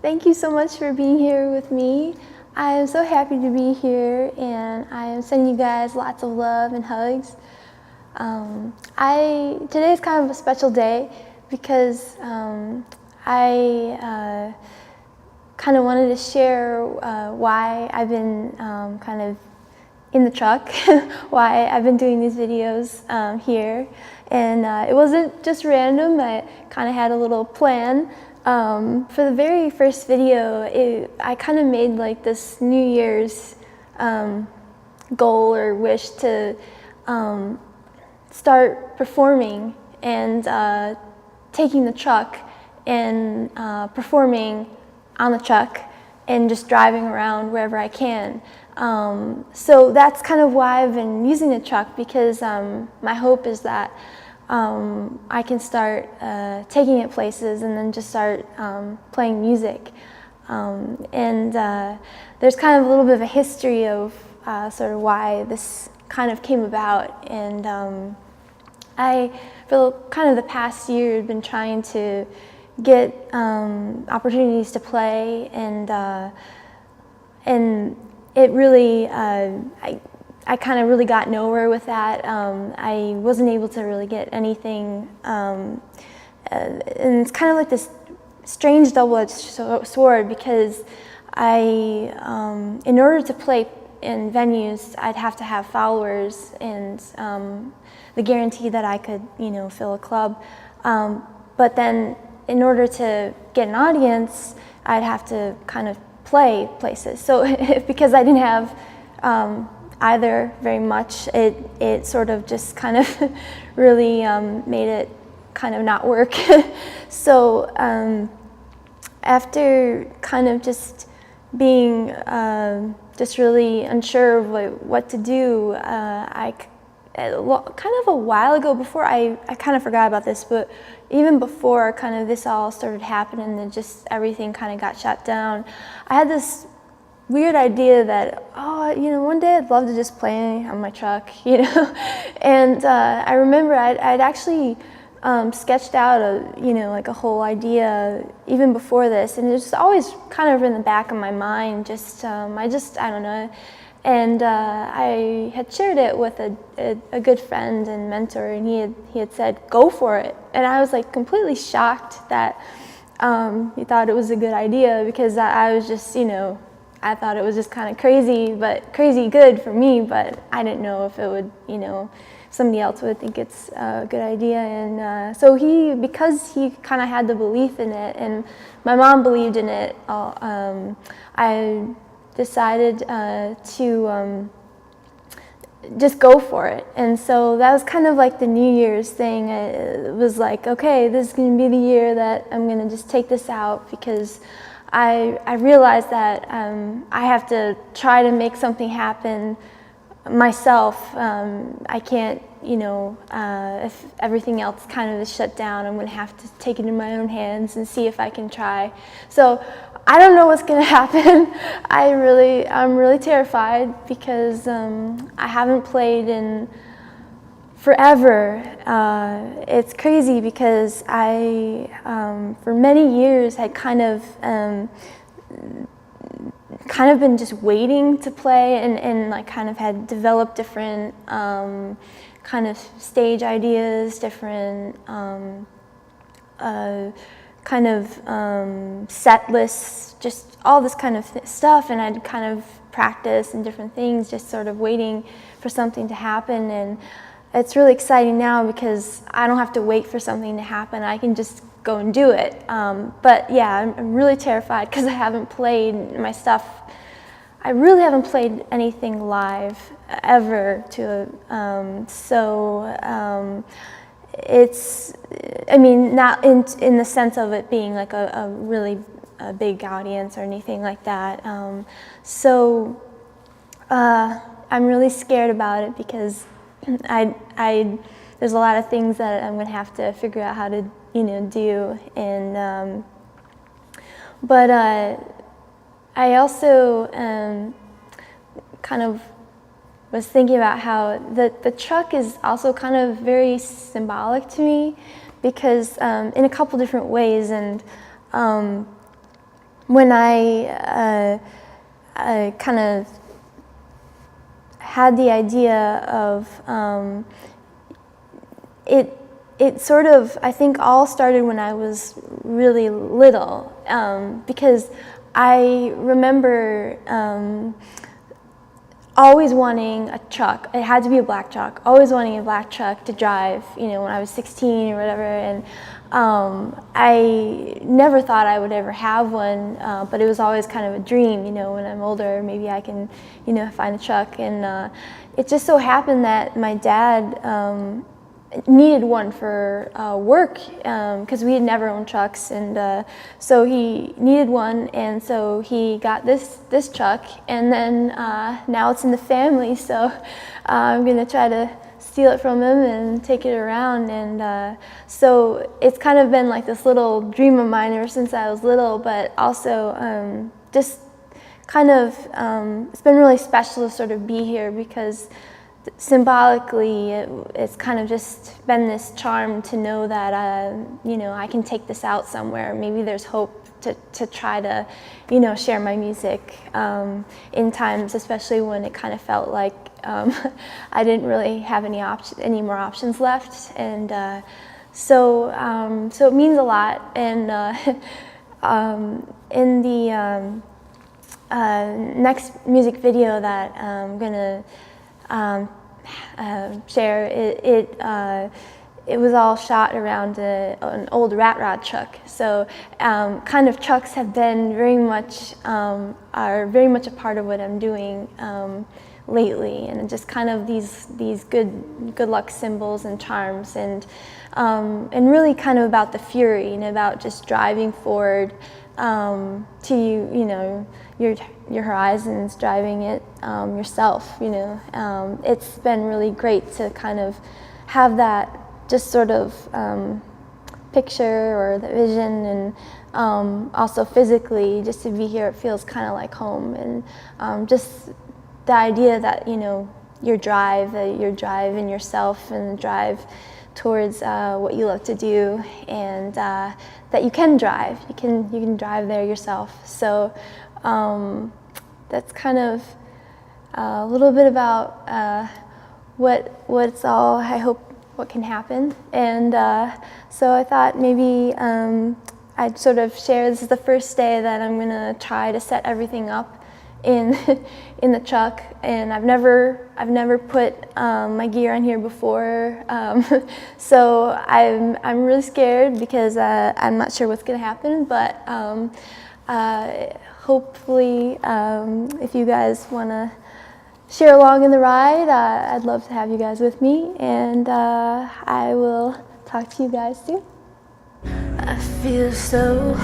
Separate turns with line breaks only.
Thank you so much for being here with me. I am so happy to be here, and I am sending you guys lots of love and hugs. Today is kind of a special day because I kind of wanted to share why I've been kind of in the truck, why I've been doing these videos here. And it wasn't just random. I kind of had a little plan. For the very first video, I kind of made like this New Year's goal or wish to start performing and taking the truck and performing on the truck and just driving around wherever I can. So that's kind of why I've been using the truck, because my hope is that I can start taking it places and then just start playing music. There's kind of a little bit of a history of sort of why this kind of came about. And for kind of the past year, had been trying to get opportunities to play, and it really, I kind of really got nowhere with that. I wasn't able to really get anything, and it's kind of like this strange double-edged sword, because in order to play in venues, I'd have to have followers and the guarantee that I could, fill a club. But then, in order to get an audience, I'd have to kind of play places. So because I didn't have either very much, it sort of just kind of really made it kind of not work. So after kind of just being just really unsure of what to do, kind of a while ago, before I kind of forgot about this, but even before kind of this all started happening and just everything kind of got shut down, I had this weird idea that, one day I'd love to just play on my truck, And I remember I'd actually sketched out like a whole idea even before this, and it was always kind of in the back of my mind. I don't know. And I had shared it with a good friend and mentor, and he had said, "Go for it." And I was like completely shocked that he thought it was a good idea, because I was just, I thought it was just kind of crazy, but crazy good for me, but I didn't know if it would, somebody else would think it's a good idea. And so because he kind of had the belief in it, and my mom believed in it, I decided to just go for it. And so that was kind of like the New Year's thing. It was like, okay, this is going to be the year that I'm going to just take this out, because I realized that I have to try to make something happen myself. I can't, if everything else kind of is shut down, I'm going to have to take it in my own hands and see if I can try. So I don't know what's going to happen. I'm really terrified, because I haven't played in forever. It's crazy, because I, for many years, had kind of been just waiting to play, and like kind of had developed different kind of stage ideas, different kind of set lists, just all this kind of stuff, and I'd kind of practice and different things, just sort of waiting for something to happen. And it's really exciting now, because I don't have to wait for something to happen. I can just go and do it. But yeah, I'm really terrified, because I haven't played my stuff. I really haven't played anything live ever it's, not in the sense of it being like a really big audience or anything like that. I'm really scared about it, because there's a lot of things that I'm going to have to figure out how to, do. And but I also kind of was thinking about how the truck is also kind of very symbolic to me, because in a couple different ways. And when I kind of had the idea of it sort of, I think, all started when I was really little, because I remember always wanting a truck. It had to be a black truck. Always wanting a black truck to drive, you know, when I was 16 or whatever. And I never thought I would ever have one, but it was always kind of a dream, you know, when I'm older, maybe I can, you know, find a truck. And it just so happened that my dad needed one for work, because we had never owned trucks, and so he needed one, and so he got this truck, and then now it's in the family, so I'm gonna try to steal it from him and take it around. And so it's kind of been like this little dream of mine ever since I was little, but also just kind of it's been really special to sort of be here, because symbolically it's kind of just been this charm to know that you know, I can take this out somewhere. Maybe there's hope to try to, you know, share my music in times, especially when it kind of felt like I didn't really have any more options left. And so it means a lot. And in the next music video that I'm gonna share, it was all shot around an old rat rod truck. So kind of trucks have been are very much a part of what I'm doing lately, and just kind of these good luck symbols and charms, and really kind of about the fury, and about just driving forward to you know, your horizons, driving it yourself, you know. It's been really great to kind of have that just sort of picture or the vision, and also physically just to be here, it feels kind of like home. And just the idea that, you know, your drive in yourself, and drive towards what you love to do, and that you can drive. You can drive there yourself. So that's kind of a little bit about what's all, I hope, what can happen. And so I thought maybe I'd sort of share, this is the first day that I'm gonna try to set everything up in the truck, and I've never put my gear on here before, so I'm really scared, because I'm not sure what's gonna happen. But hopefully, if you guys want to share along in the ride, I'd love to have you guys with me, and I will talk to you guys soon. I feel so